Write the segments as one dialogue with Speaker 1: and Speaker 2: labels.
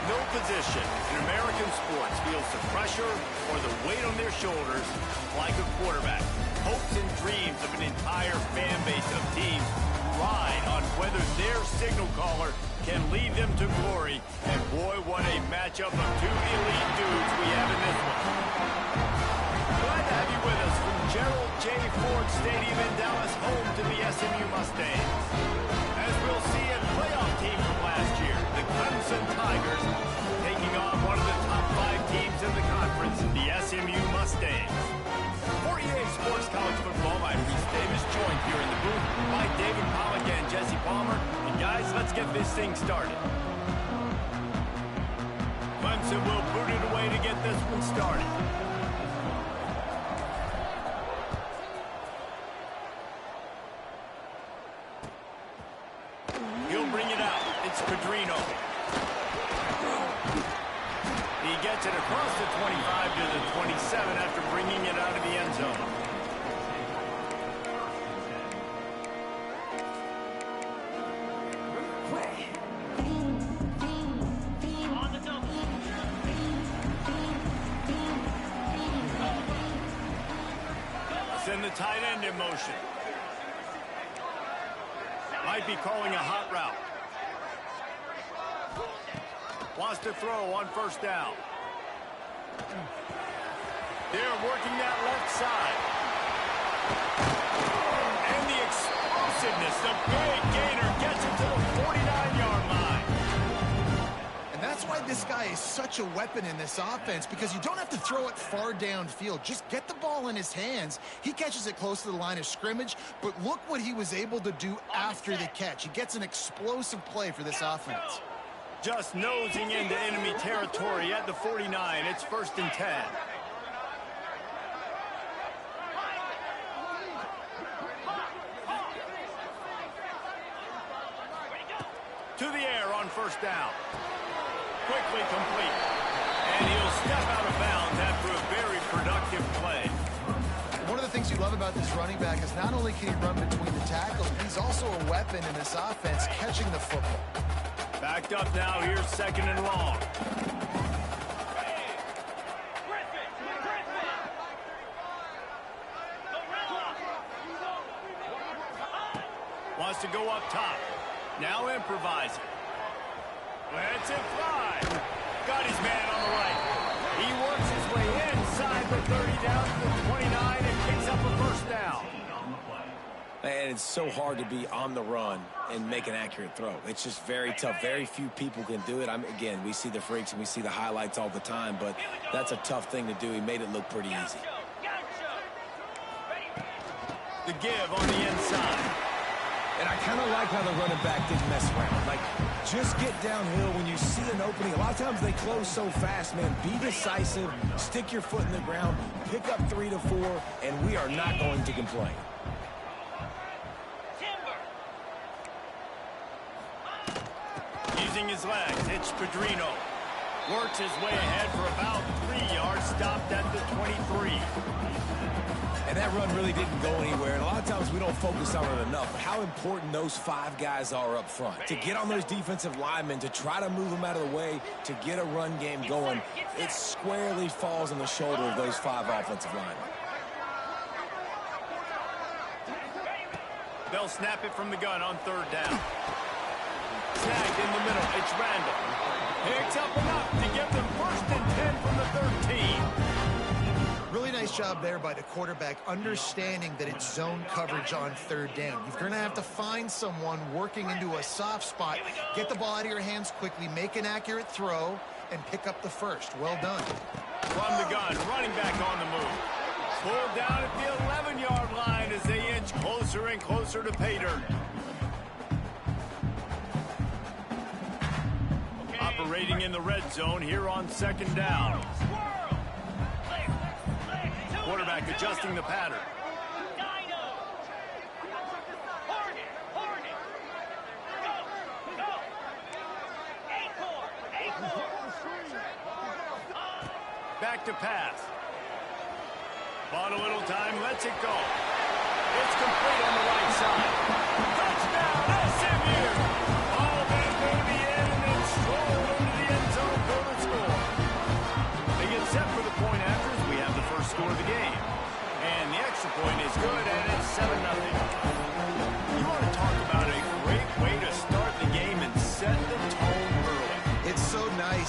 Speaker 1: No position in American sports feels the pressure or the weight on their shoulders like a quarterback. Hopes and dreams of an entire fan base of teams ride on whether their signal caller can lead them to glory. And boy, what a matchup of two elite dudes we have in this one. Glad to have you with us from Gerald J. Ford Stadium in Dallas, home to the SMU Mustangs. As we'll see, a playoff team from last year, the Clemson Tigers, taking on one of the top 5 teams in the conference, the SMU Mustangs. For EA Sports College Football, I'm Reese Davis, joined here in the booth by David Pollack and Jesse Palmer. And guys, let's get this thing started. Clemson will boot it away to get this one started. He'll bring it out. It's Pedrino. He gets it across the 25 to the 27 after bringing it out of the end zone. Send the tight end in motion. Might be calling a hot route. Wants to throw on first down. They're working that left side. And the explosiveness, the big gainer gets it to the 49-yard line.
Speaker 2: And that's why this guy is such a weapon in this offense, because you don't have to throw it far downfield. Just get the ball in his hands. He catches it close to the line of scrimmage, but look what he was able to do after the catch. He gets an explosive play for this offense.
Speaker 1: Just nosing into enemy territory at the 49. It's 1st and 10. To the air on first down. Quickly complete. And he'll step out of bounds after a very productive play.
Speaker 2: One of the things you love about this running back is not only can he run between the tackles, but he's also a weapon in this offense catching the football.
Speaker 1: Backed up now, here's 2nd and long. Wants to go up top. Now improvising. Lets it fly. Got his man on the right. He works his way inside the 30 down to the 29 and picks up a first down.
Speaker 3: And it's so hard to be on the run and make an accurate throw. It's just very tough. Very few people can do it. Again, we see the freaks and we see the highlights all the time, but that's a tough thing to do. He made it look pretty easy.
Speaker 1: The give on the inside.
Speaker 3: And I kind of like how the running back didn't mess around. Like, just get downhill when you see an opening. A lot of times they close so fast, man. Be decisive, stick your foot in the ground, pick up 3 to 4, and we are not going to complain.
Speaker 1: Using his legs, it's Pedrino. Works his way ahead for about 3 yards, stopped at the 23.
Speaker 3: And that run really didn't go anywhere. And a lot of times we don't focus on it enough. But how important those 5 guys are up front. To get on those defensive linemen, to try to move them out of the way, to get a run game going, it squarely falls on the shoulder of those 5 offensive linemen.
Speaker 1: They'll snap it from the gun on 3rd down. Snagged in the middle, it's Randall. Picks up enough to get them 1st and 10 from the 13.
Speaker 2: Really nice job there by the quarterback, understanding that it's zone coverage on 3rd down. You're going to have to find someone working into a soft spot, get the ball out of your hands quickly, make an accurate throw, and pick up the 1st. Well done.
Speaker 1: From the gun, running back on the move. Pulled down at the 11-yard line as they inch closer and closer to pay dirt. Operating in the red zone here on 2nd down. Quarterback adjusting the pattern. Back to pass. Bought a little time, lets it go. It's complete on the right side. Touchdown, SMU! All that going to the end and then strolled into the end zone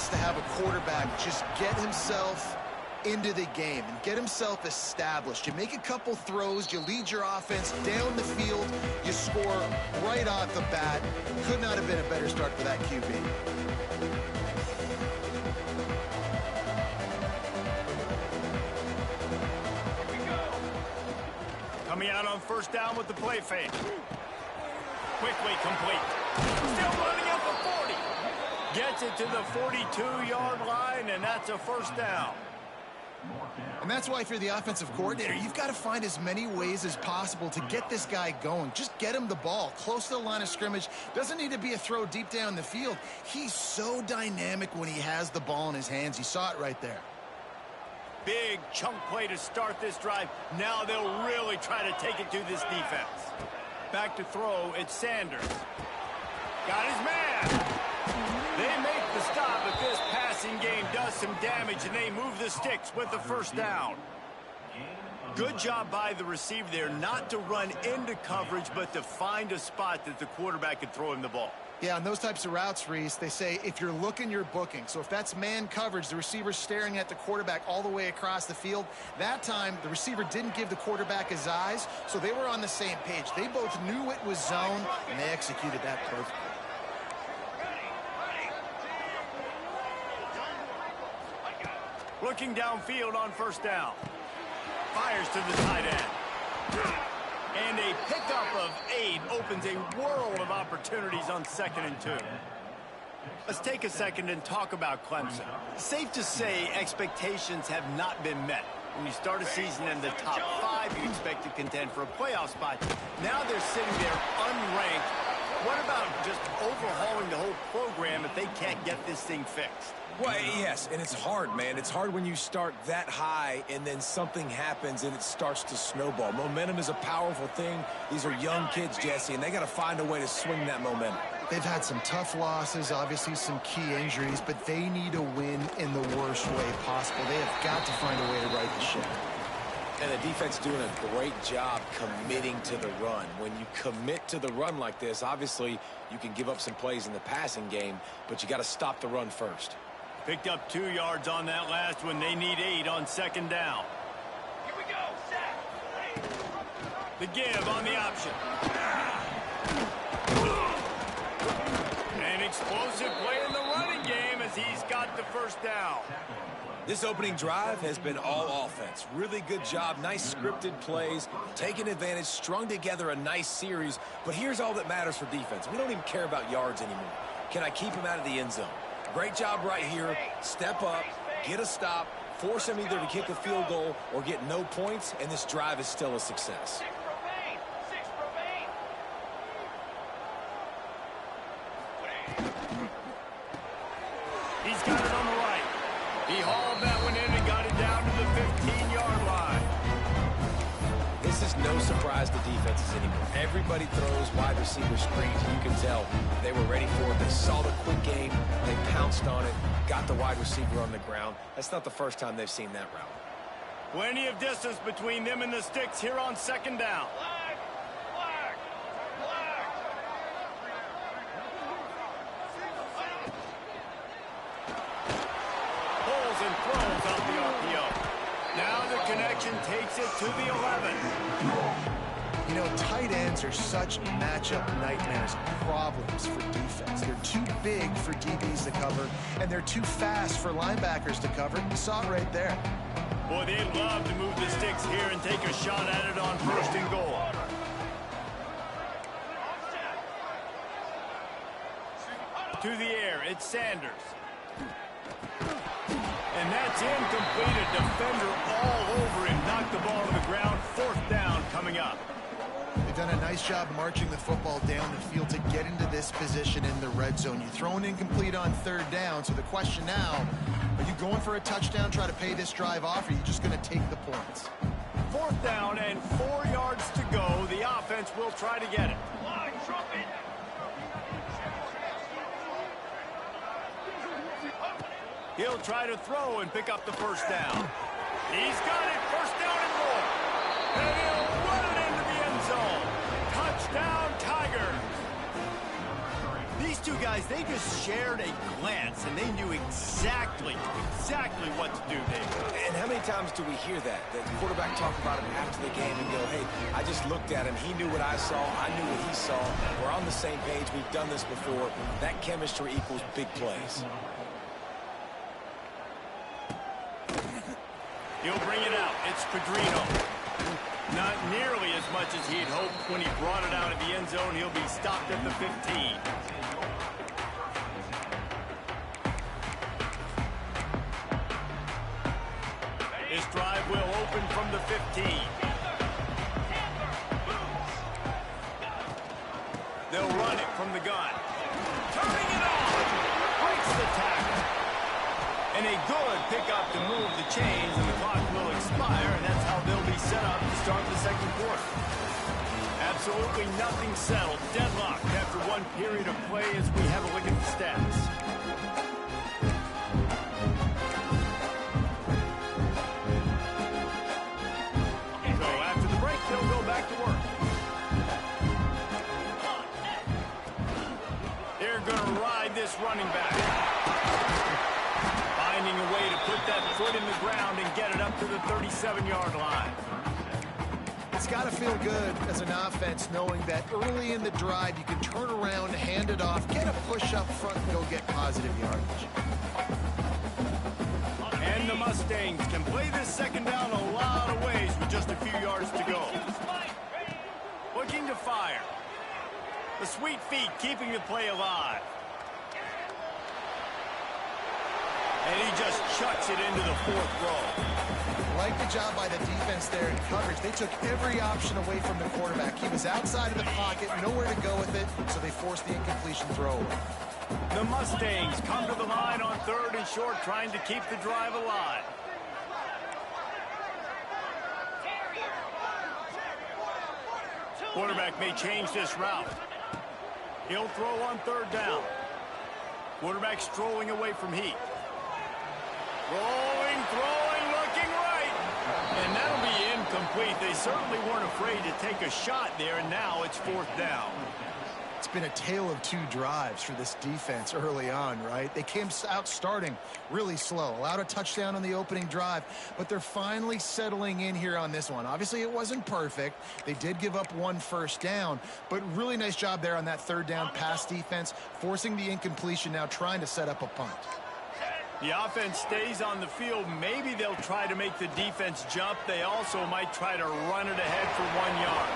Speaker 2: nice to have a quarterback just get himself into the game and get himself established. You make a couple throws, you lead your offense down the field, you score right off the bat. Could not have been a better start for that QB.
Speaker 1: Coming out on first down with the play fake. Quickly complete. Still running up the 40. Gets it to the 42-yard line, and that's a first down.
Speaker 2: And that's why if you're the offensive coordinator, you've got to find as many ways as possible to get this guy going. Just get him the ball close to the line of scrimmage. Doesn't need to be a throw deep down the field. He's so dynamic when he has the ball in his hands. You saw it right there.
Speaker 1: Big chunk play to start this drive. Now they'll really try to take it to this defense. Back to throw, it's Sanders. Got his man. They make the stop, but this passing game does some damage, and they move the sticks with the first down. Good job by the receiver there, not to run into coverage, but to find a spot that the quarterback can throw him the ball.
Speaker 2: Yeah, on those types of routes, Reese, they say if you're looking, you're booking. So if that's man coverage, the receiver's staring at the quarterback all the way across the field. That time, the receiver didn't give the quarterback his eyes, so they were on the same page. They both knew it was zone, and they executed that perfectly.
Speaker 1: Looking downfield on first down. Fires to the tight end. And a pickup of 8 opens a world of opportunities on 2nd and 2. Let's take a second and talk about Clemson. Safe to say expectations have not been met. When you start a season in the top 5, you expect to contend for a playoff spot. Now they're sitting there unranked. What about just overhauling the whole program if they can't get this thing fixed?
Speaker 3: Well, yes, and it's hard, man. It's hard when you start that high and then something happens and it starts to snowball. Momentum is a powerful thing. These are young kids, Jesse, and they got to find a way to swing that momentum.
Speaker 2: They've had some tough losses, obviously some key injuries, but they need a win in the worst way possible. They have got to find a way to right the ship.
Speaker 3: And the defense doing a great job committing to the run. When you commit to the run like this, obviously you can give up some plays in the passing game, but you got to stop the run first.
Speaker 1: Picked up 2 yards on that last one. They need 8 on 2nd down. Here we go, set. The give on the option. An explosive play in the running game as he's got the first down.
Speaker 3: This opening drive has been all offense. Really good job, nice scripted plays, taking advantage, strung together a nice series. But here's all that matters for defense. We don't even care about yards anymore. Can I keep him out of the end zone? Great job right here. Step up, get a stop, force him either to kick a field goal or get no points, and this drive is still a success.
Speaker 1: He's got it on the right. He hauled that one in and got it down to the 15-yard line.
Speaker 3: This is no surprise to defenses anymore. Everybody throws wide receiver screens. You can tell they were ready for it. They saw the quick game. They pounced on it, got the wide receiver on the ground. That's not the first time they've seen that route.
Speaker 1: Plenty of distance between them and the sticks here on 2nd down. Pulls and throws out the RPO. Now the connection takes it to the 11.
Speaker 2: You know, tight ends are such matchup nightmares, problems for defense. They're too big for DBs to cover, and they're too fast for linebackers to cover. You saw it right there.
Speaker 1: Boy, they'd love to move the sticks here and take a shot at it on 1st and goal. To the air, it's Sanders. And that's incomplete. A defender all over him. Knocked the ball to the ground. 4th down coming up.
Speaker 2: They've done a nice job marching the football down the field to get into this position in the red zone. You throw an incomplete on 3rd down, so the question now, are you going for a touchdown, try to pay this drive off, or are you just going to take the points?
Speaker 1: 4th down and 4 yards to go. The offense will try to get it. He'll try to throw and pick up the first down. He's got it. First down and more. And he'll run it into the end zone. Touchdown, Tigers. These two guys, they just shared a glance, and they knew exactly what to do, Dave.
Speaker 3: And how many times do we hear that? The quarterback talk about him after the game and go, hey, I just looked at him. He knew what I saw. I knew what he saw. We're on the same page. We've done this before. That chemistry equals big plays.
Speaker 1: He'll bring it out. It's Pedrino. Not nearly as much as he'd hoped when he brought it out of the end zone. He'll be stopped at the 15. This drive will open from the 15. They'll run it from the gun. Turning it on. Breaks the tackle. And a good pickup to move the chains, and the clock will expire, and that's how they'll be set up to start the second quarter. Absolutely nothing settled. Deadlock after one period of play as we have a look at the stats. So after the break, they'll go back to work. They're going to ride this running back. Finding a way to put that foot in the ground and get it up to the 37-yard line.
Speaker 2: It's got to feel good as an offense knowing that early in the drive you can turn around, hand it off, get a push up front, and go get positive yardage.
Speaker 1: And the Mustangs can play this second down a lot of ways with just a few yards to go. Looking to fire. The sweet feet keeping the play alive. And he just chucks it into the fourth row.
Speaker 2: Like the job by the defense there in coverage. They took every option away from the quarterback. He was outside of the pocket, nowhere to go with it, so they forced the incompletion throw.
Speaker 1: The Mustangs come to the line on 3rd and short, trying to keep the drive alive. Quarterback may change this route. He'll throw on 3rd down. Quarterback strolling away from heat. Rolling, throwing, looking right. And that'll be incomplete. They certainly weren't afraid to take a shot there, and now it's 4th down.
Speaker 2: It's been a tale of two drives for this defense early on, right? They came out starting really slow, allowed a touchdown on the opening drive, but they're finally settling in here on this one. Obviously, it wasn't perfect. They did give up 1 first down, but really nice job there on that 3rd down pass defense, forcing the incompletion, now trying to set up a punt.
Speaker 1: The offense stays on the field. Maybe they'll try to make the defense jump. They also might try to run it ahead for 1 yard.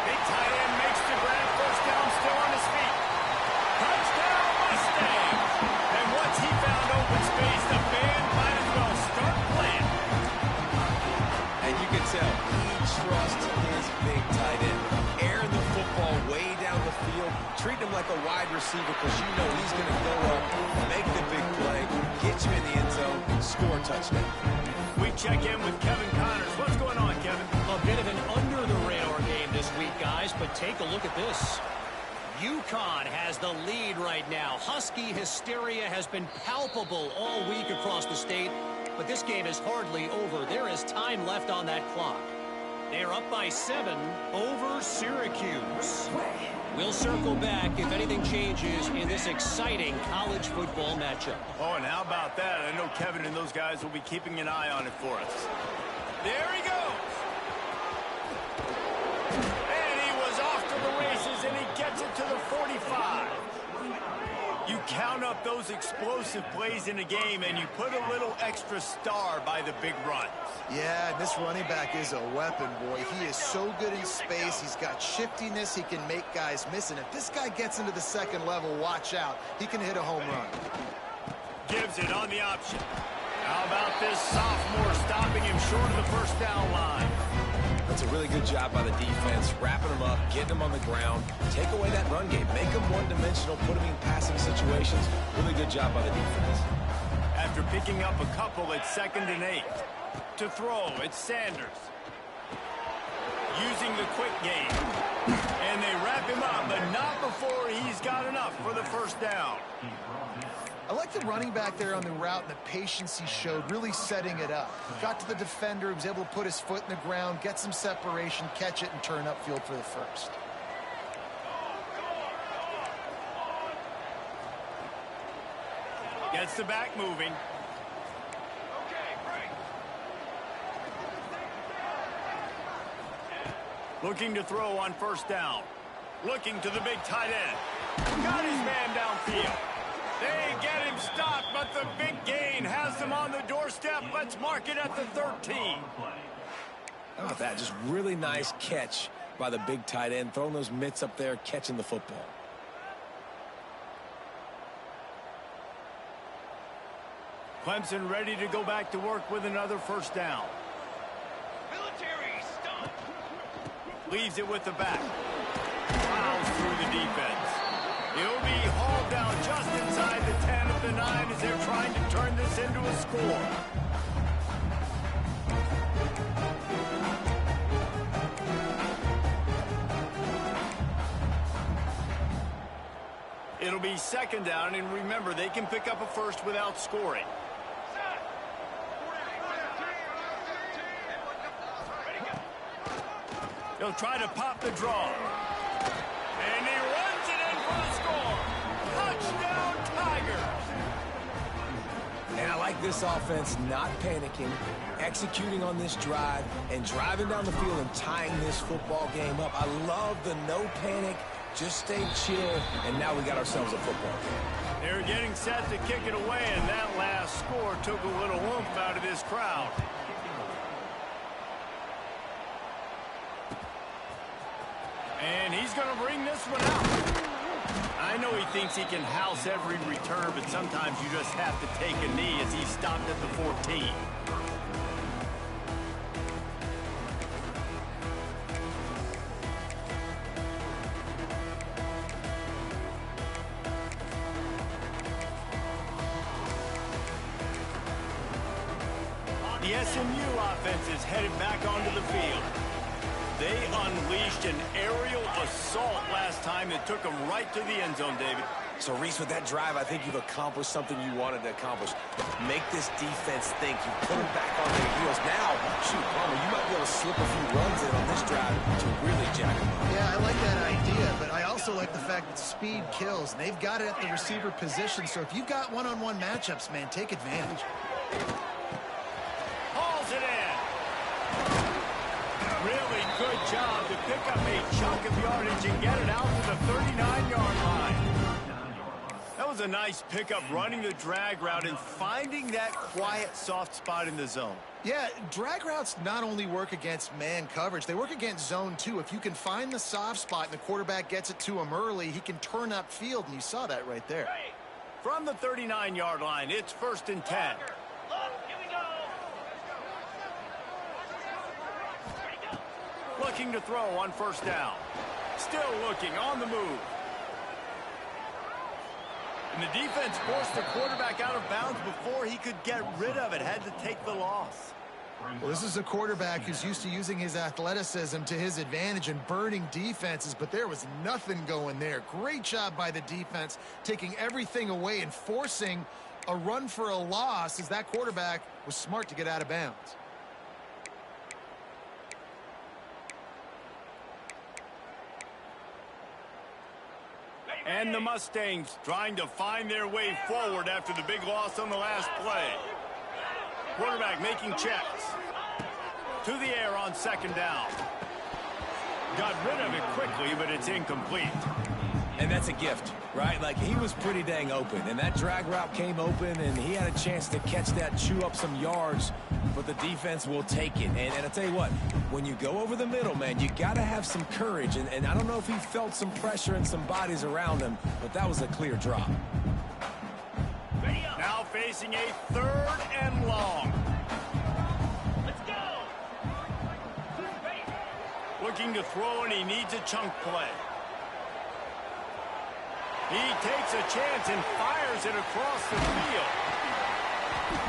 Speaker 1: Big tight end makes the grab. First down, still on his feet. Touchdown, Mustangs! And once he found open space, the band might as well start playing.
Speaker 3: And you can tell he trusts his big tight end. Airing the football way down the field. Treat him like a wide receiver because you know he's going to go up, make the big play, get you in the end zone, score a touchdown.
Speaker 1: We check in with Kevin Connors. What's going on, Kevin?
Speaker 4: A bit of an under-the-radar game this week, guys, but take a look at this. UConn has the lead right now. Husky hysteria has been palpable all week across the state, but this game is hardly over. There is time left on that clock. They're up by 7 over Syracuse. We'll circle back if anything changes in this exciting college football matchup.
Speaker 1: Oh, and how about that? I know Kevin and those guys will be keeping an eye on it for us. There he goes. And he was off to the races, and he gets it to the 45. You count up those explosive plays in a game, and you put a little extra star by the big runs.
Speaker 2: Yeah, this running back is a weapon, boy. He is so good in space. He's got shiftiness. He can make guys miss. And if this guy gets into the second level, watch out. He can hit a home run.
Speaker 1: Gives it on the option. How about this sophomore stopping him short of the first down line?
Speaker 3: That's a really good job by the defense, wrapping them up, getting them on the ground, take away that run game, make them one-dimensional, put them in passing situations. Really good job by the defense.
Speaker 1: After picking up a couple at 2nd and 8. To throw, it's Sanders. Using the quick game. And they wrap him up, but not before he's got enough for the first down.
Speaker 2: I like the running back there on the route and the patience he showed, really setting it up. Got to the defender, he was able to put his foot in the ground, get some separation, catch it, and turn upfield for the first.
Speaker 1: Gets the back moving. Looking to throw on first down. Looking to the big tight end. Got his man downfield. They get him stopped, but the big gain has them on the doorstep. Let's mark it at the 13.
Speaker 3: How about that? Just really nice catch by the big tight end, throwing those mitts up there, catching the football.
Speaker 1: Clemson ready to go back to work with another first down.
Speaker 4: Military stop.
Speaker 1: Leaves it with the back. Plows through the defense. He'll be hauled down just inside the 10 of the 9 as they're trying to turn this into a score. It'll be second down, and remember, they can pick up a first without scoring. He'll try to pop the draw. And he runs it in for the score. Touchdown, Tigers.
Speaker 3: And I like this offense not panicking, executing on this drive, and driving down the field and tying this football game up. I love the no panic, just stay chill, and now we got ourselves a football game.
Speaker 1: They're getting set to kick it away, and that last score took a little oomph out of this crowd. And he's going to bring this one out. I know he thinks he can house every return, but sometimes you just have to take a knee as he stopped at the 14. The SMU offense is headed back onto the field. They unleashed an aerial assault last time that took them right to the end zone, David.
Speaker 3: So, Reese, with that drive, I think you've accomplished something you wanted to accomplish. Make this defense think. You put them back on their heels. Now, shoot, Palmer, you might be able to slip a few runs in on this drive to really jack them up.
Speaker 2: Yeah, I like that idea, but I also like the fact that speed kills. They've got it at the receiver position, so if you've got one-on-one matchups, man, take advantage.
Speaker 1: Hauls it in. Really good job to pick up a chunk of yardage and get it out to the 39-yard line. That was a nice pickup, running the drag route and finding that quiet, soft spot in the zone.
Speaker 2: Yeah, drag routes not only work against man coverage, they work against zone too. If you can find the soft spot and the quarterback gets it to him early, he can turn upfield, and you saw that right there.
Speaker 1: From the 39-yard line, it's 1st and 10. Looking to throw on first down. Still looking on the move. And the defense forced the quarterback out of bounds before he could get rid of it. Had to take the loss.
Speaker 2: Well, this is a quarterback who's used to using his athleticism to his advantage and burning defenses, but there was nothing going there. Great job by the defense, taking everything away and forcing a run for a loss, as that quarterback was smart to get out of bounds.
Speaker 1: And the Mustangs trying to find their way forward after the big loss on the last play. Quarterback making checks. To the air on second down. Got rid of it quickly, but it's incomplete.
Speaker 3: And that's a gift, right? Like, he was pretty dang open, and that drag route came open, and he had a chance to catch that, chew up some yards, but the defense will take it. And I tell you what, when you go over the middle, man, you got to have some courage, and I don't know if he felt some pressure and some bodies around him, but that was a clear drop.
Speaker 1: Now facing a 3rd and long. Let's go. Looking to throw, and he needs a chunk play. He takes a chance and fires it across the field.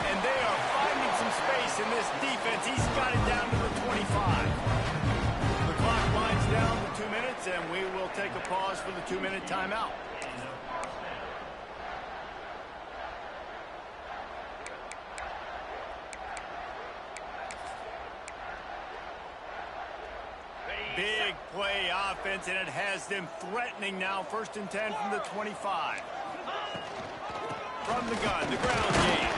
Speaker 1: And they are finding some space in this defense. He's got it down to the 25. The clock winds down to 2 minutes, and we will take a pause for the 2-minute timeout. Big play offense, and it has them threatening now. 1st and 10 from the 25. from the gun, the ground game.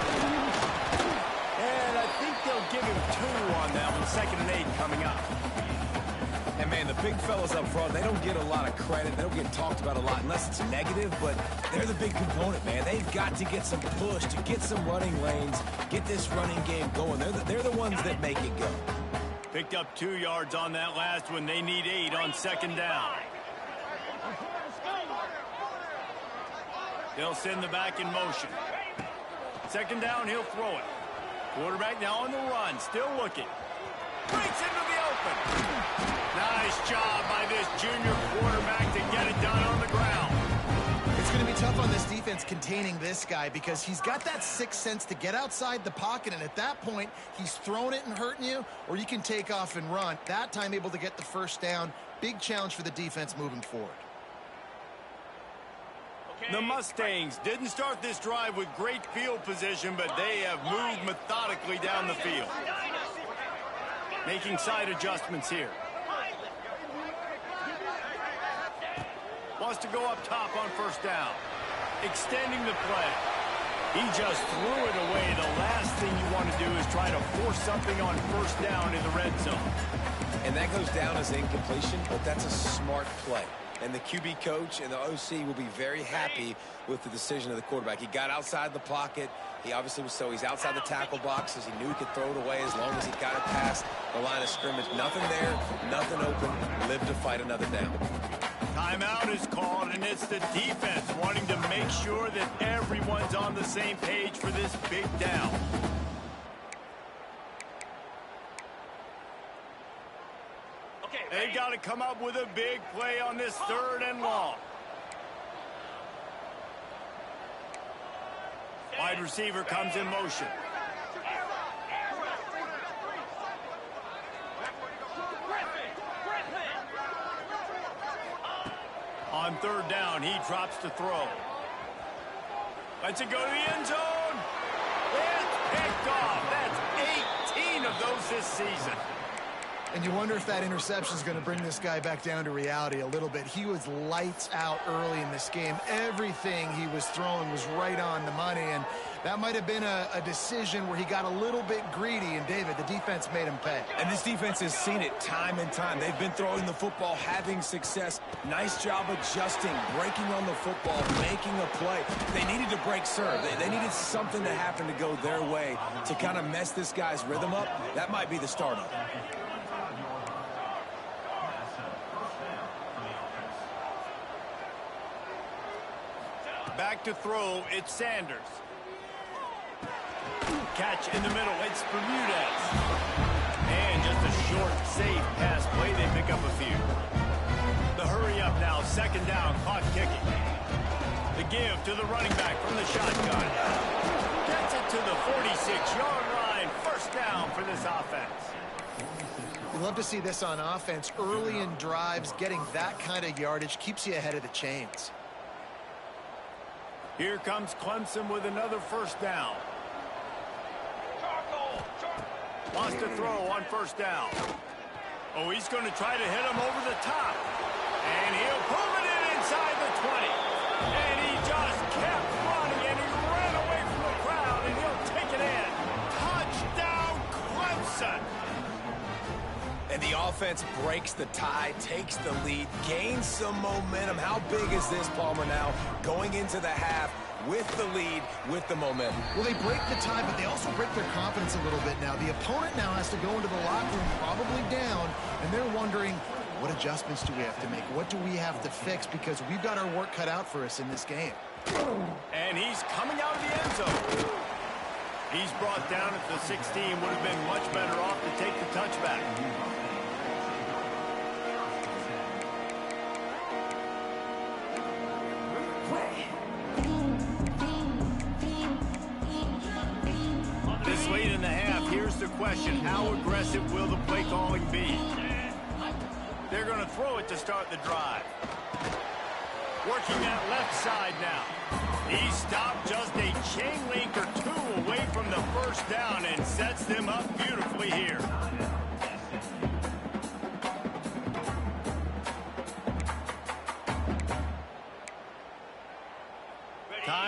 Speaker 1: And I think they'll give him 2 on that one. 2nd and 8 coming up.
Speaker 3: And, man, the big fellas up front, they don't get a lot of credit. They don't get talked about a lot unless it's negative, but they're the big component, man. They've got to get some push, to get some running lanes, get this running game going. They're the ones that make it go.
Speaker 1: Picked up 2 yards on that last one. They need 8 on 2nd down. They'll send the back in motion. 2nd down, he'll throw it. Quarterback now on the run, still looking. Breaks into the open. Nice job by this junior quarterback to get it done on the ground.
Speaker 2: It's going to be tough on this defense containing this guy because he's got that sixth sense to get outside the pocket, and at that point, he's throwing it and hurting you, or you can take off and run. That time able to get the 1st down. Big challenge for the defense moving forward.
Speaker 1: The Mustangs didn't start this drive with great field position, but they have moved methodically down the field. Making side adjustments here. Wants to go up top on 1st down. Extending the play. He just threw it away. The last thing you want to do is try to force something on 1st down in the red zone.
Speaker 3: And that goes down as incompletion, but that's a smart play. And the QB coach and the OC will be very happy with the decision of the quarterback. He got outside the pocket. He obviously was he's outside the tackle boxes. He knew he could throw it away as long as he got it past the line of scrimmage. Nothing there, nothing open. Live to fight another down.
Speaker 1: Timeout is called, and it's the defense wanting to make sure that everyone's on the same page for this big down. They've got to come up with a big play on this 3rd and long. Wide receiver comes in motion. On 3rd down, he drops to throw. Lets it go to the end zone. It's picked off. That's 18 of those this season.
Speaker 2: And you wonder if that interception is going to bring this guy back down to reality a little bit. He was lights out early in this game. Everything he was throwing was right on the money, and that might have been a decision where he got a little bit greedy, and David, the defense made him pay.
Speaker 3: And this defense has seen it time and time. They've been throwing the football, having success. Nice job adjusting, breaking on the football, making a play. They needed to break serve. They needed something to happen to go their way to kind of mess this guy's rhythm up. That might be the start of it.
Speaker 1: Back to throw, it's Sanders. Catch in the middle, it's Bermudez. And just a short, safe pass play, they pick up a few. The hurry up now, 2nd down, clock ticking. The give to the running back from the shotgun. Gets it to the 46-yard line, 1st down for this offense.
Speaker 2: We love to see this on offense. Early in drives, getting that kind of yardage keeps you ahead of the chains.
Speaker 1: Here comes Clemson with another 1st down. Wants to throw on 1st down. Oh, he's going to try to hit him over the top. And he'll pull it in inside the 20. And he just kept running, and he ran away from the crowd, and he'll take it in. Touchdown, Clemson.
Speaker 3: And the offense breaks the tie, takes the lead, gains some momentum. How big is this, Palmer, now? Going into the half with the lead, with the momentum.
Speaker 2: Well, they break the tie, but they also break their confidence a little bit now. The opponent now has to go into the locker room probably down, and they're wondering, what adjustments do we have to make? What do we have to fix? Because we've got our work cut out for us in this game.
Speaker 1: And he's coming out of the end zone. He's brought down at the 16. Would have been much better off to take the touchback. This late in the half, here's the question. How aggressive will the play calling be? They're going to throw it to start the drive. Working that left side now. He stopped just a chain link or 2 away from the 1st down and sets them up beautifully here.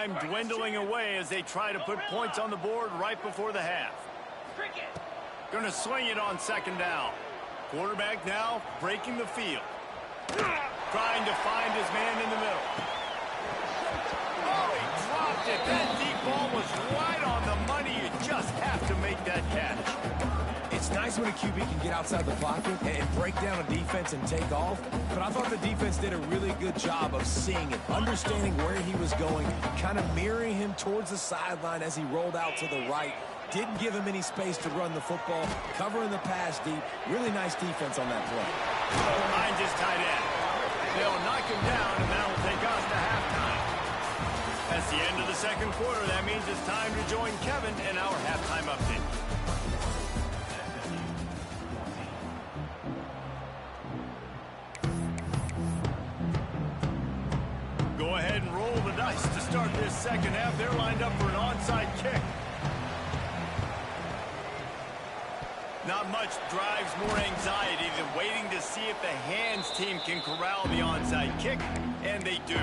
Speaker 1: time dwindling away as they try to put points on the board right before the half. Gonna swing it on second down. Quarterback now breaking the field. Trying to find his man in the middle. Oh, he dropped it. That deep ball was right on the money. You just have to make that catch.
Speaker 3: It's nice when a QB can get outside the pocket and break down a defense and take off, but I thought the defense did a really good job of seeing it, understanding where he was going, kind of mirroring him towards the sideline as he rolled out to the right. Didn't give him any space to run the football, covering the pass deep. Really nice defense on that play.
Speaker 1: Behind his tight end. They'll knock him down, and that will take us to halftime. That's the end of the second quarter. That means it's time to join Kevin in our halftime update. Go ahead and roll the dice to start this second half. They're lined up for an onside kick. Not much drives more anxiety than waiting to see if the hands team can corral the onside kick, and they do.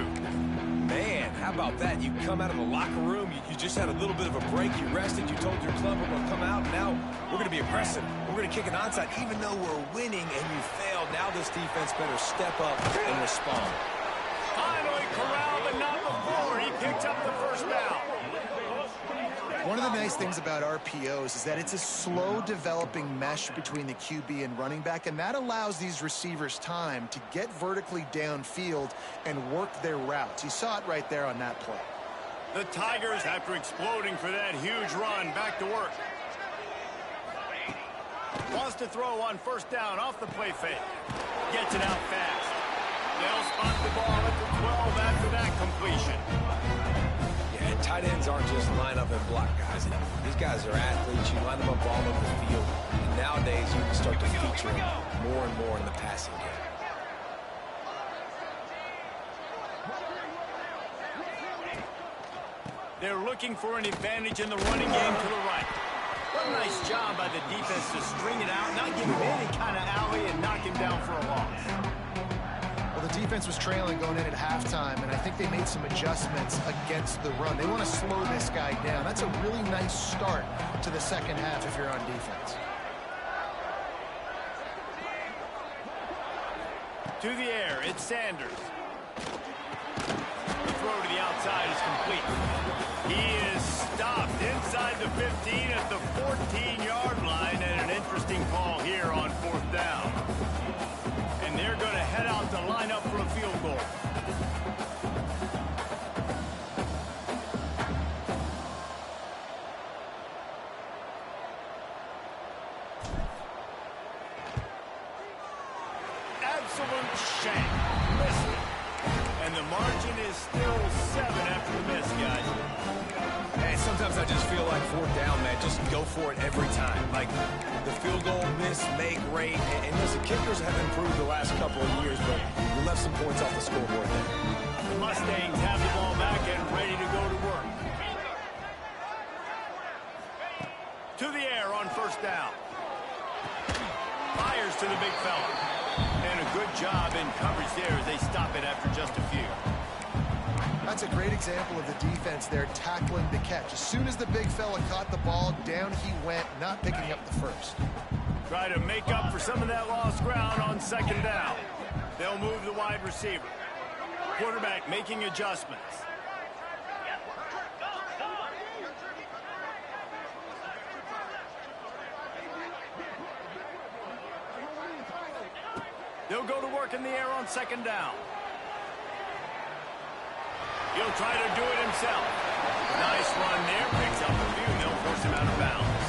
Speaker 3: Man, how about that? You come out of the locker room, you just had a little bit of a break, you rested, you told your club we're going to come out, and now we're going to be aggressive. We're going to kick an onside, even though we're winning and you failed. Now this defense better step up and respond.
Speaker 1: Finally corralled, but not before. He picked up the first down.
Speaker 2: One of the nice things about RPOs is that it's a slow developing mesh between the QB and running back, and that allows these receivers time to get vertically downfield and work their routes. You saw it right there on that play.
Speaker 1: The Tigers, after exploding for that huge run, back to work. Wants to throw on first down off the play fake. Gets it out fast. They'll spot the ball at the 12 after that completion.
Speaker 3: And tight ends aren't just line up and block guys. These guys are athletes. You line them up all over the field. And nowadays, you can start to feature them more and more in the passing game.
Speaker 1: They're looking for an advantage in the running game to the right. What a nice job by the defense to string it out, not give him any kind of alley, and knock him down for a loss.
Speaker 2: Well, the defense was trailing going in at halftime, and I think they made some adjustments against the run. They want to slow this guy down. That's a really nice start to the second half if you're on defense.
Speaker 1: To the air, it's Sanders. The throw to the outside is complete. He is stopped inside the 15 at the 14-yard line, and an interesting call here on fourth down. And they're going to head out to line up for a field goal. Absolute shank. Missed it. And the margin is still 7 after the miss, guys.
Speaker 3: Hey, sometimes I just feel like fourth down, man. Just go for it every time. Like the field goal, miss, make, rate. And listen, kickers have improved the last couple of years, but we left some points off the scoreboard there.
Speaker 1: The Mustangs have the ball back and ready to go to work. To the air on first down. Fires to the big fella. And a good job in coverage there as they stop it after just a few.
Speaker 2: That's a great example of the defense there tackling the catch. As soon as the big fella caught the ball, down he went, not picking up the first.
Speaker 1: Try to make up for some of that lost ground on second down. They'll move the wide receiver. Quarterback making adjustments. They'll go to work in the air on second down. He'll try to do it himself. Nice run there. Picks up a few, and they'll force him out of bounds.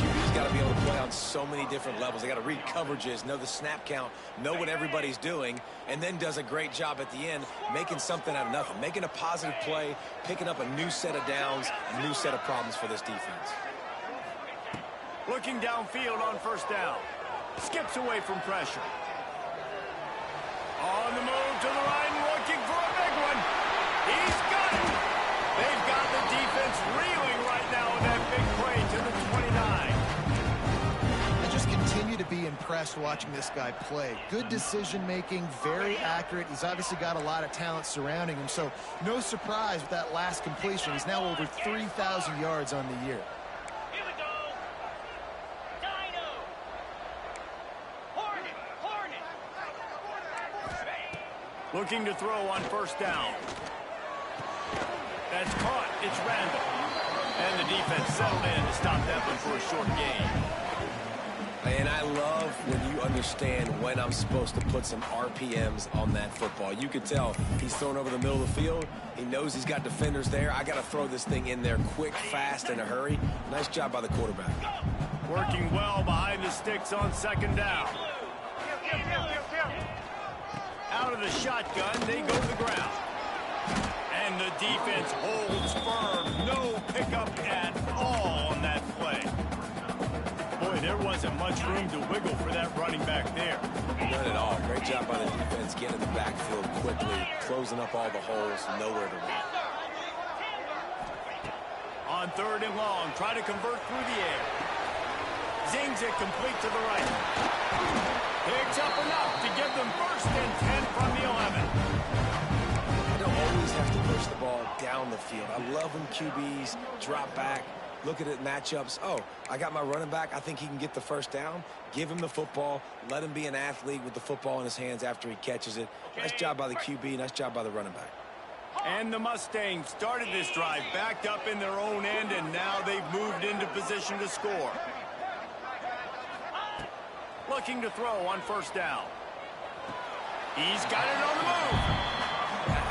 Speaker 3: QB's got to be able to play on so many different levels. They got to read coverages, know the snap count, know what everybody's doing, and then does a great job at the end making something out of nothing, making a positive play, picking up a new set of downs, a new set of problems for this defense.
Speaker 1: Looking downfield on first down. Skips away from pressure. On the move to the right and looking for a big one. He's got it. They've got the defense reeling right now with that big play to the 29.
Speaker 2: They just continue to be impressive impressed watching this guy play. Good decision-making, very accurate. He's obviously got a lot of talent surrounding him, so no surprise with that last completion. He's now over 3,000 yards on the year.
Speaker 4: Here we go. Dino. Hornet.
Speaker 1: Looking to throw on first down. That's caught. It's Randall. And the defense settled in to stop that one for a short gain.
Speaker 3: And I love when you understand when I'm supposed to put some RPMs on that football. You could tell he's thrown over the middle of the field. He knows he's got defenders there. I got to throw this thing in there quick, fast, in a hurry. Nice job by the quarterback.
Speaker 1: Working well behind the sticks on second down. Out of the shotgun, they go to the ground. And the defense holds firm. No pickup at all on that play. Boy, there wasn't much room to wiggle for that running back there.
Speaker 3: None at all. Great job by the defense getting in the backfield quickly, closing up all the holes, nowhere to run.
Speaker 1: On third and long, try to convert through the air. Zings it complete to the right. Picks up enough to give them first and 10 from the 11.
Speaker 3: Always have to push the ball down the field. I love when QBs drop back, look at it matchups. Oh, I got my running back. I think he can get the first down. Give him the football. Let him be an athlete with the football in his hands after he catches it. Nice job by the QB. Nice job by the running back.
Speaker 1: And the Mustangs started this drive backed up in their own end, and now they've moved into position to score. Looking to throw on first down. He's got it on the move.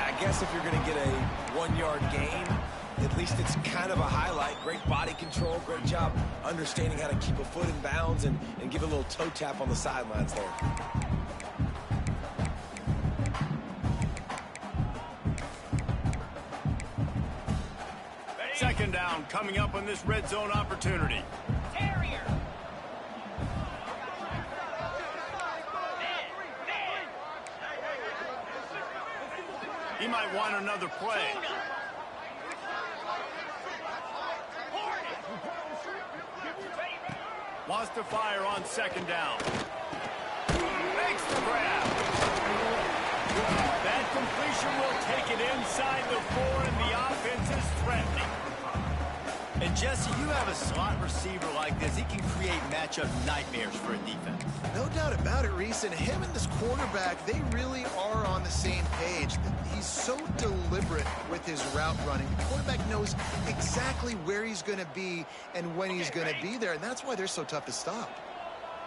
Speaker 3: I guess if you're going to get a 1-yard gain, at least it's kind of a highlight. Great body control, great job understanding how to keep a foot in bounds and give a little toe tap on the sidelines there.
Speaker 1: Second down coming up on this red zone opportunity.
Speaker 4: Terrier.
Speaker 1: He might want another play. Wants to fire on second down. Makes the grab. That completion will take it inside the 4, and the offense is threatening. And Jesse, you have a slot receiver like this. He can create matchup nightmares for a defense.
Speaker 2: No doubt about it, Reese. And him and this quarterback, they really are on the same page. He's so deliberate with his route running. The quarterback knows exactly where he's going to be and when he's going to be there. And that's why they're so tough to stop.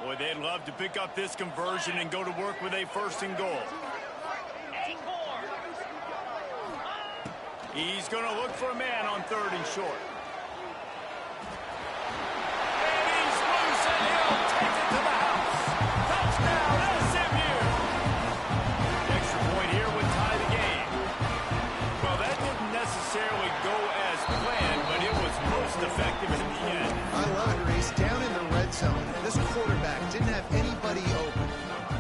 Speaker 1: Boy, they'd love to pick up this conversion and go to work with a first and goal. He's going to look for a man on third and short. Effective in the end.
Speaker 2: I love it, Reese. Down in the red zone, this quarterback didn't have anybody open.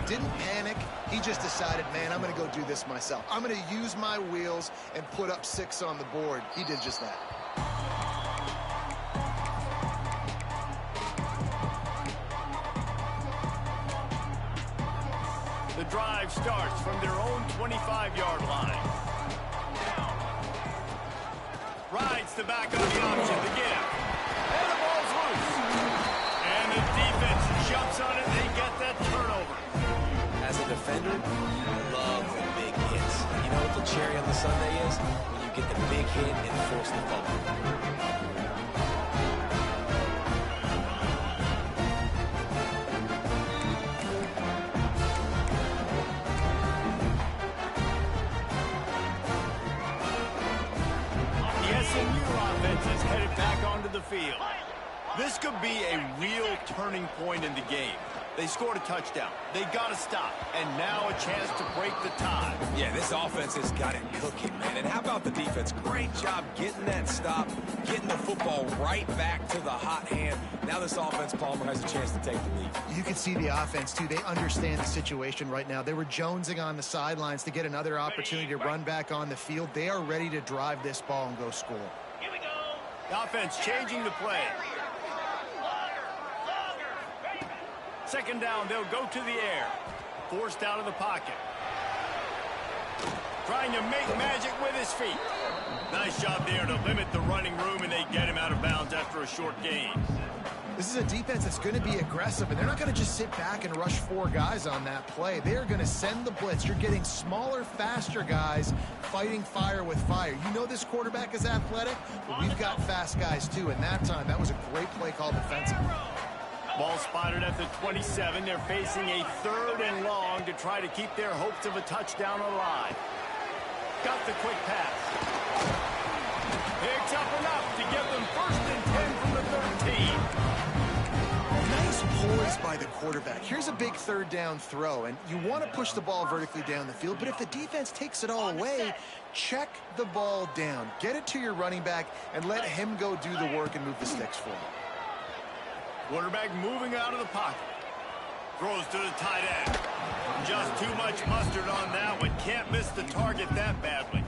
Speaker 2: Didn't panic. He just decided, man, I'm going to go do this myself. I'm going to use my wheels and put up 6 on the board. He did just that.
Speaker 1: The drive starts from their own 25-yard line. Rides the back of the option, the give. And the ball's loose. And the defense jumps on it. They get that turnover.
Speaker 3: As a defender, I love the big hits. You know what the cherry on the sundae is? When you get the big hit and force the fumble.
Speaker 1: Is headed back onto the field. This could be a real turning point in the game. They scored a touchdown. They got to stop. And now a chance to break the tie.
Speaker 3: Yeah, this offense has got it cooking, man. And how about the defense? Great job getting that stop, getting the football right back to the hot hand. Now this offense, Palmer, has a chance to take the lead.
Speaker 2: You can see the offense, too. They understand the situation right now. They were jonesing on the sidelines to get another opportunity to run back on the field. They are ready to drive this ball and go score.
Speaker 1: The offense changing the play. Second down, they'll go to the air. Forced out of the pocket. Trying to make magic with his feet. Nice job there to limit the running room, and they get him out of bounds after a short gain.
Speaker 2: This is a defense that's going to be aggressive, and they're not going to just sit back and rush 4 guys on that play. They're going to send the blitz. You're getting smaller, faster guys fighting fire with fire. You know this quarterback is athletic, but we've got fast guys too, and that time, that was a great play call defensively.
Speaker 1: Ball spotted at the 27. They're facing a 3rd and long to try to keep their hopes of a touchdown alive. Got the quick pass. Picks up enough to give them 1st and 10 from the 13.
Speaker 2: Nice poise by the quarterback. Here's a big 3rd down throw, and you want to push the ball vertically down the field, but if the defense takes it all away, check the ball down. Get it to your running back and let him go do the work and move the sticks for him.
Speaker 1: Quarterback moving out of the pocket. Throws to the tight end. Just too much mustard on that one. Can't miss the target that badly.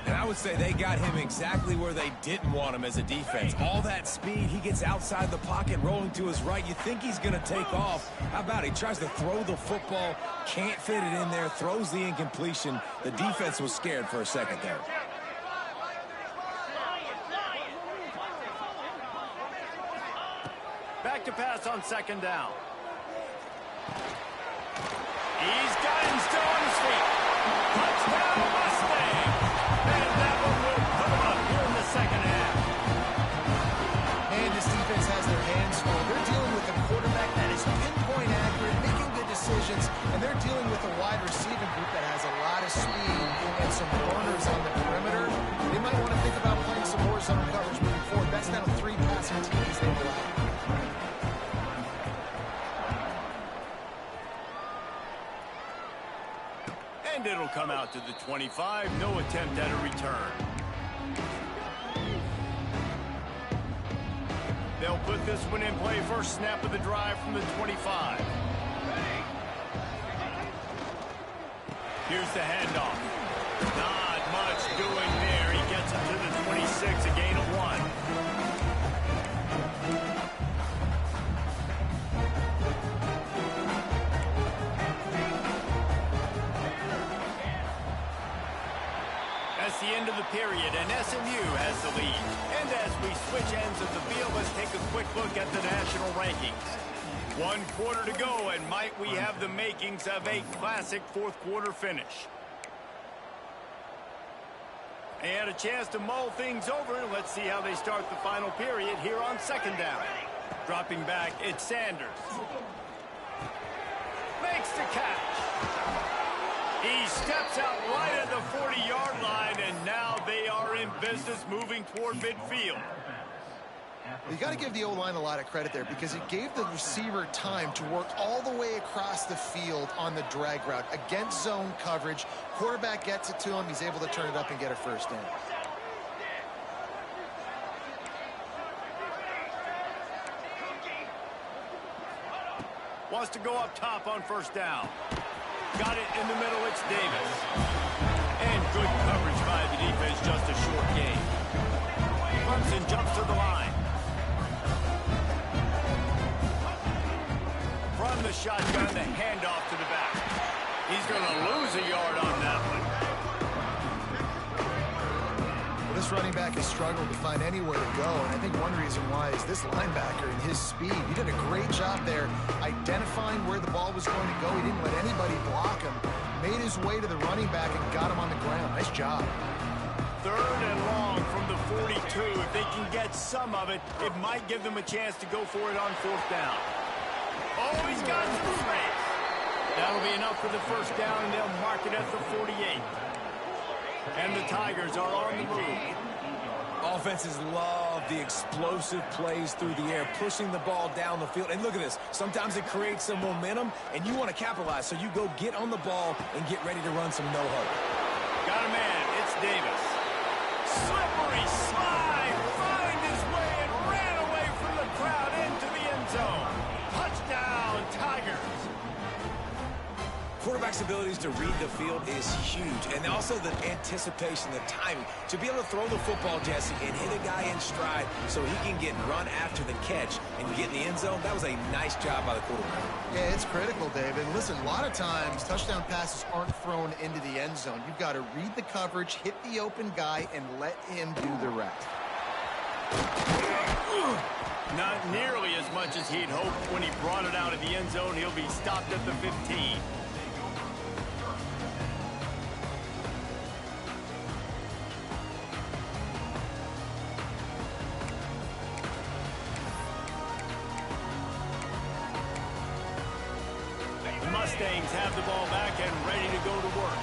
Speaker 3: And I would say they got him exactly where they didn't want him as a defense. All that speed, he gets outside the pocket, rolling to his right. You think he's going to take off. How about he tries to throw the football, can't fit it in there, throws the incompletion. The defense was scared for a second there.
Speaker 1: Back to pass on 2nd down. He's got him still on his feet. Touchdown, Mustang! And that one will put him up here in the 2nd half.
Speaker 2: And this defense has their hands full. They're dealing with a quarterback that is pinpoint accurate, making good decisions, and they're dealing with a wide receiving group that has a lot of speed and some runners on the perimeter. They might want to think about playing some horizontal coverage moving forward. That's now 3 passing TDs they've allowed.
Speaker 1: And it'll come out to the 25. No attempt at a return. They'll put this one in play. First snap of the drive from the 25. Here's the handoff. Not much doing there. He gets it to the 26, a gain of 1. That's the end of the period, and SMU has the lead. And as we switch ends of the field, let's take a quick look at the national rankings. 1 quarter to go, and might we have the makings of a classic 4th quarter finish. They had a chance to mull things over. Let's see how they start the final period here on 2nd down. Dropping back, it's Sanders. Makes the catch. He steps out right at the 40-yard line, and now they are in business moving toward midfield.
Speaker 2: You got to give the O-line a lot of credit there because it gave the receiver time to work all the way across the field on the drag route against zone coverage. Quarterback gets it to him. He's able to turn it up and get a 1st down.
Speaker 1: Wants to go up top on 1st down. Got it in the middle, it's Davis. And good coverage by the defense, just a short gain. Clemson jumps to the line. From the shotgun, the handoff to the back. He's going to lose a yard on that one.
Speaker 2: This running back has struggled to find anywhere to go, and I think one reason why is this linebacker and his speed. He did a great job there identifying where the ball was going to go. He didn't let anybody block him. Made his way to the running back and got him on the ground. Nice job.
Speaker 1: 3rd and long from the 42. If they can get some of it, it might give them a chance to go for it on 4th down. Oh, he's got some space. That'll be enough for the 1st down, and they'll mark it at the 48. And the Tigers are on the move.
Speaker 3: Offenses love the explosive plays through the air, pushing the ball down the field. And look at this. Sometimes it creates some momentum, and you want to capitalize. So you go get on the ball and get ready to run some no-huddle.
Speaker 1: Got a man. It's Davis. Slippery slide. Find his way and ran away from the crowd into the end zone. Touchdown, Tigers.
Speaker 3: Quarterback quarterback's abilities to read the field is huge, and also the anticipation, the timing. To be able to throw the football, Jesse, and hit a guy in stride so he can get run after the catch and get in the end zone, that was a nice job by the quarterback.
Speaker 2: Yeah, it's critical, David. Listen, a lot of times touchdown passes aren't thrown into the end zone. You've got to read the coverage, hit the open guy, and let him do the rest.
Speaker 1: Not nearly as much as he'd hoped when he brought it out of the end zone. He'll be stopped at the 15. The Mustangs have the ball back and ready to go to work.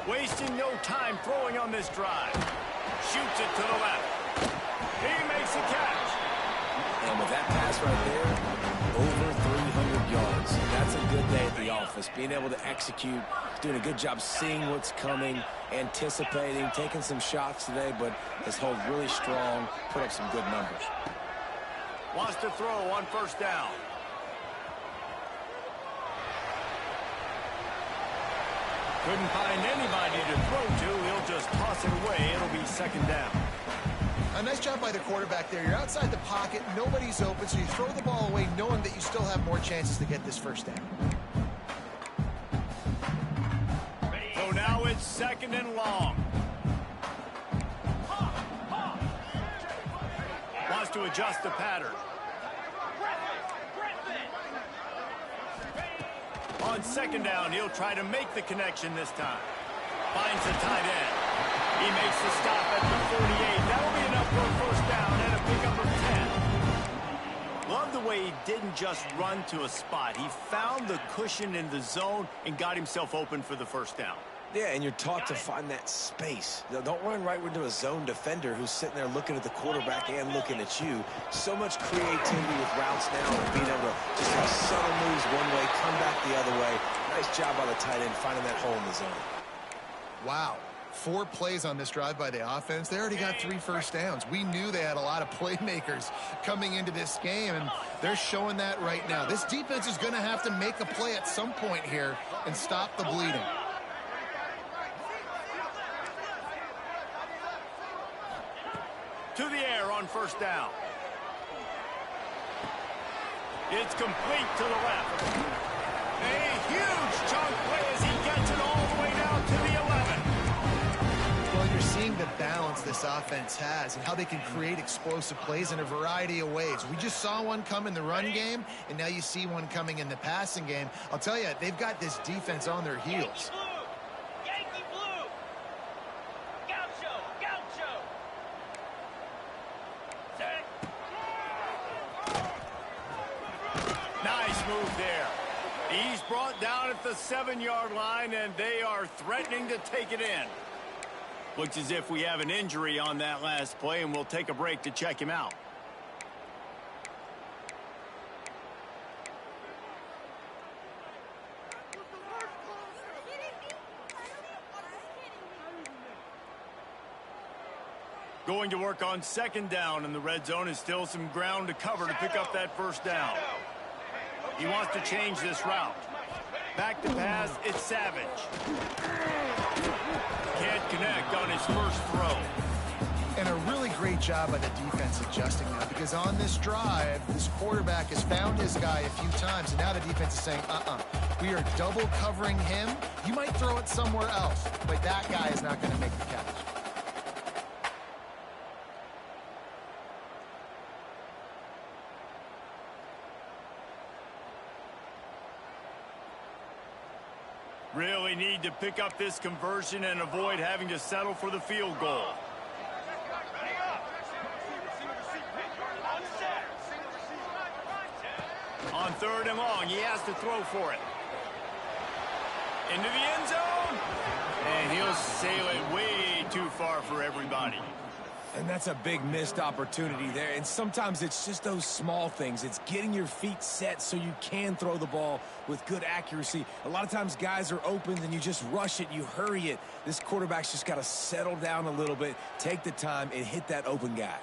Speaker 1: Wasting no time throwing on this drive. Shoots it to the left. He makes a catch.
Speaker 3: And with that pass right there, over 300 yards. That's a good day at the office. Being able to execute, doing a good job seeing what's coming, anticipating, taking some shots today, but has held really strong, put up some good numbers.
Speaker 1: Wants to throw on first down. Couldn't find anybody to throw to. He'll just toss it away. It'll be second down.
Speaker 2: A nice job by the quarterback there. You're outside the pocket. Nobody's open, so you throw the ball away knowing that you still have more chances to get this first down.
Speaker 1: So now it's second and long. Wants to adjust the pattern. On second down, he'll try to make the connection this time. Finds the tight end. He makes the stop at the 48. That'll be enough for a first down and a pickup of 10. Love the way he didn't just run to a spot. He found the cushion in the zone and got himself open for the first down.
Speaker 3: Yeah, and you're taught to find that space. Don't run right into a zone defender who's sitting there looking at the quarterback and looking at you. So much creativity with routes now and being able to just have subtle moves one way, come back the other way. Nice job by the tight end finding that hole in the zone.
Speaker 2: Wow. 4 plays on this drive by the offense. They already got 3 first downs. We knew they had a lot of playmakers coming into this game, and they're showing that right now. This defense is going to have to make a play at some point here and stop the bleeding.
Speaker 1: To the air on first down. It's complete to the left. A huge chunk play as he gets it all the way down to the 11.
Speaker 2: Well, you're seeing the balance this offense has and how they can create explosive plays in a variety of ways. We just saw one come in the run game, and now you see one coming in the passing game. I'll tell you, they've got this defense on their heels.
Speaker 5: Yankee Blue! Gaucho! Gaucho! Set.
Speaker 1: Nice move there. He's brought down at the 7-yard line, and they are threatening to take it in. Looks as if we have an injury on that last play, and we'll take a break to check him out. Going to work on second down, and the red zone is still some ground to cover to pick up that first down. He wants to change this route. Back to pass, it's Savage. Can't connect on his first throw.
Speaker 2: And a really great job by the defense adjusting now, because on this drive, this quarterback has found his guy a few times, and now the defense is saying, we are double covering him. You might throw it somewhere else, but that guy is not going to make the catch.
Speaker 1: Really need to pick up this conversion and avoid having to settle for the field goal. On third and long, he has to throw for it. Into the end zone. And he'll sail it way too far for everybody.
Speaker 3: And that's a big missed opportunity there. And sometimes it's just those small things. It's getting your feet set so you can throw the ball with good accuracy. A lot of times guys are open and you just rush it, you hurry it. This quarterback's just got to settle down a little bit, take the time, and hit that open guy.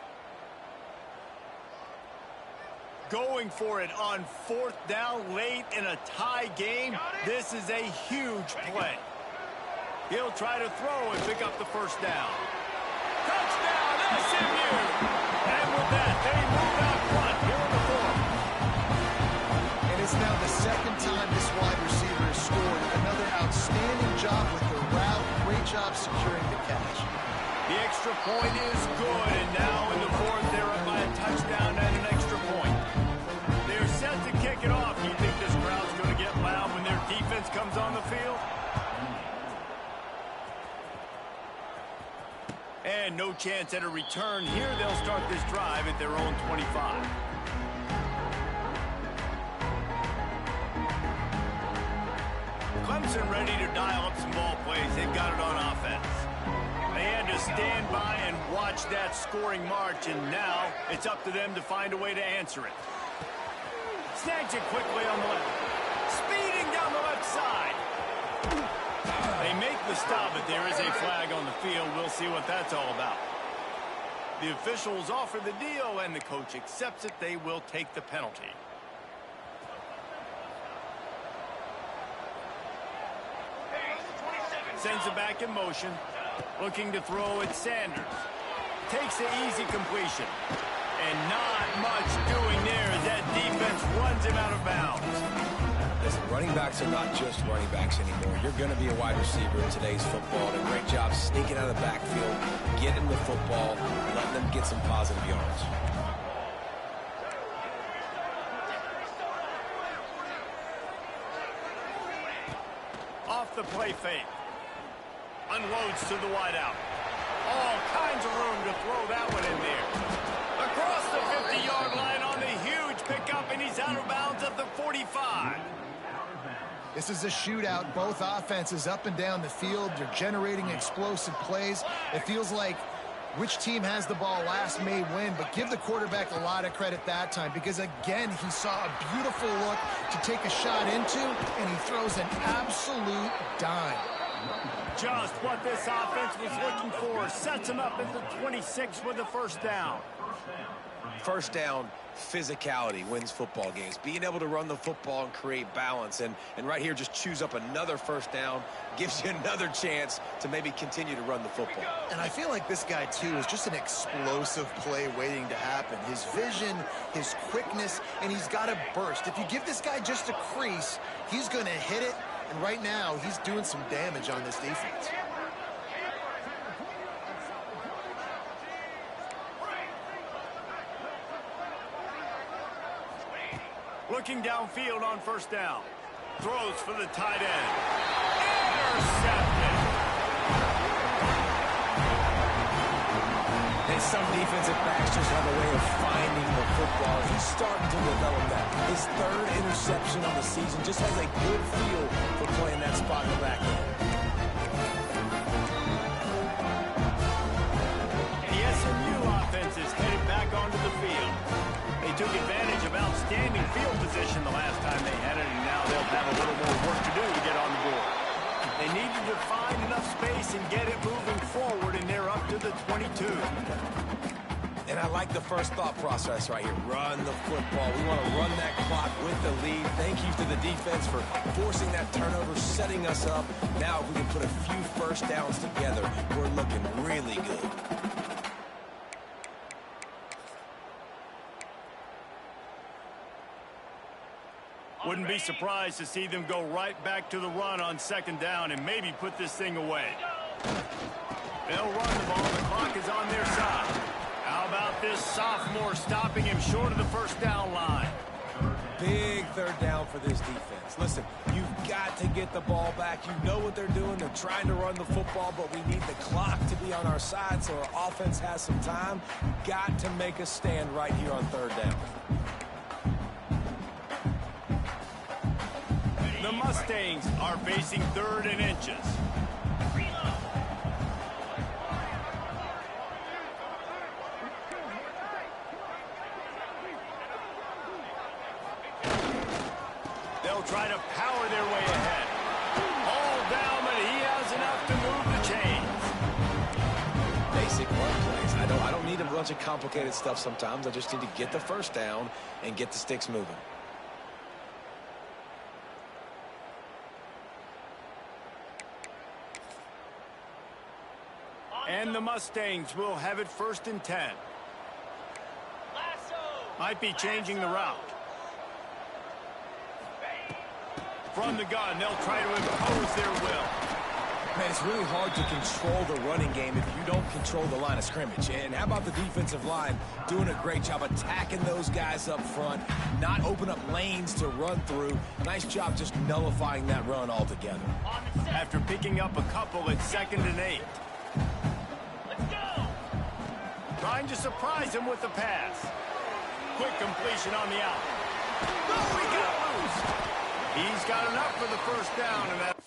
Speaker 1: going for it on 4th down late in a tie game. This is a huge play. He'll try to throw and pick up the first down. Touchdown, SMU! And with that, they move out front here in the 4th.
Speaker 2: And it's now the second time this wide receiver has scored. Another outstanding job with the route. Great job securing the catch.
Speaker 1: The extra point is good, and now in the 4th, they're up by a touchdown and an extra point. They're set to kick it off. Do you think this crowd's going to get loud when their defense comes on the field? And no chance at a return here. They'll start this drive at their own 25. Clemson ready to dial up some ball plays. They've got it on offense. They had to stand by and watch that scoring march, and now it's up to them to find a way to answer it. Snags it quickly on the left. Speeding down the left side. They make the stop, but there is a flag on the field. We'll see what that's all about. The officials offer the deal, and the coach accepts it. They will take the penalty. Sends it back in motion. Looking to throw at Sanders. Takes the easy completion. And not much doing there as that defense runs him out of bounds.
Speaker 3: Listen, running backs are not just running backs anymore. You're going to be a wide receiver in today's football. And a great job sneaking out of the backfield, getting the football, letting them get some positive yards.
Speaker 1: Off the play fake. Unloads to the wideout. All kinds of room to throw that one in there. Across the 50-yard line on the huge pickup, and he's out of bounds at the 45.
Speaker 2: This is a shootout. Both offenses up and down the field. They're generating explosive plays. It feels like which team has the ball last may win, but give the quarterback a lot of credit that time because, again, he saw a beautiful look to take a shot into, and he throws an absolute dime.
Speaker 1: Just what this offense was looking for. Sets him up at the 26 with a first down.
Speaker 3: First down, physicality wins football games. Being able to run the football and create balance. And right here, just choose up another first down. Gives you another chance to maybe continue to run the football.
Speaker 2: And I feel like this guy, too, is just an explosive play waiting to happen. His vision, his quickness, and he's got a burst. If you give this guy just a crease, he's going to hit it. And right now, he's doing some damage on this defense.
Speaker 1: Looking downfield on first down. Throws for the tight end. Intercepted.
Speaker 3: And some defensive backs just have a way of finding the football. He's starting to develop that. His 3rd interception of the season just has a good feel for playing that spot in the back end.
Speaker 1: The SMU offense is headed back onto the field. They took advantage of outstanding field position the last time they had it, and now they'll have a little more work to do to get on the board. They needed to find enough space and get it moving forward, and they're up to the 22.
Speaker 3: And I like the first thought process right here. Run the football. We want to run that clock with the lead. Thank you to the defense for forcing that turnover, setting us up. Now if we can put a few first downs together, we're looking really good.
Speaker 1: Wouldn't be surprised to see them go right back to the run on second down and maybe put this thing away. They'll run the ball. The clock is on their side. How about this sophomore stopping him short of the first down line?
Speaker 3: Big 3rd down for this defense. Listen, you've got to get the ball back. You know what they're doing. They're trying to run the football, but we need the clock to be on our side so our offense has some time. Got to make a stand right here on 3rd down.
Speaker 1: The Mustangs are facing 3rd and inches. They'll try to power their way ahead. All down, but he has enough to move the chains.
Speaker 3: Basic run plays. I know, I don't need a bunch of complicated stuff sometimes. I just need to get the first down and get the sticks moving.
Speaker 1: And the Mustangs will have it 1st and 10. Might be changing the route. From the gun, they'll try to impose their will.
Speaker 3: Man, it's really hard to control the running game if you don't control the line of scrimmage. And how about the defensive line doing a great job attacking those guys up front, not open up lanes to run through. Nice job just nullifying that run altogether.
Speaker 1: After picking up a couple at 2nd and 8.
Speaker 5: Let's go!
Speaker 1: Trying to surprise him with the pass. Quick completion on the out. Oh, he got loose. He's got enough for the 1st down, and that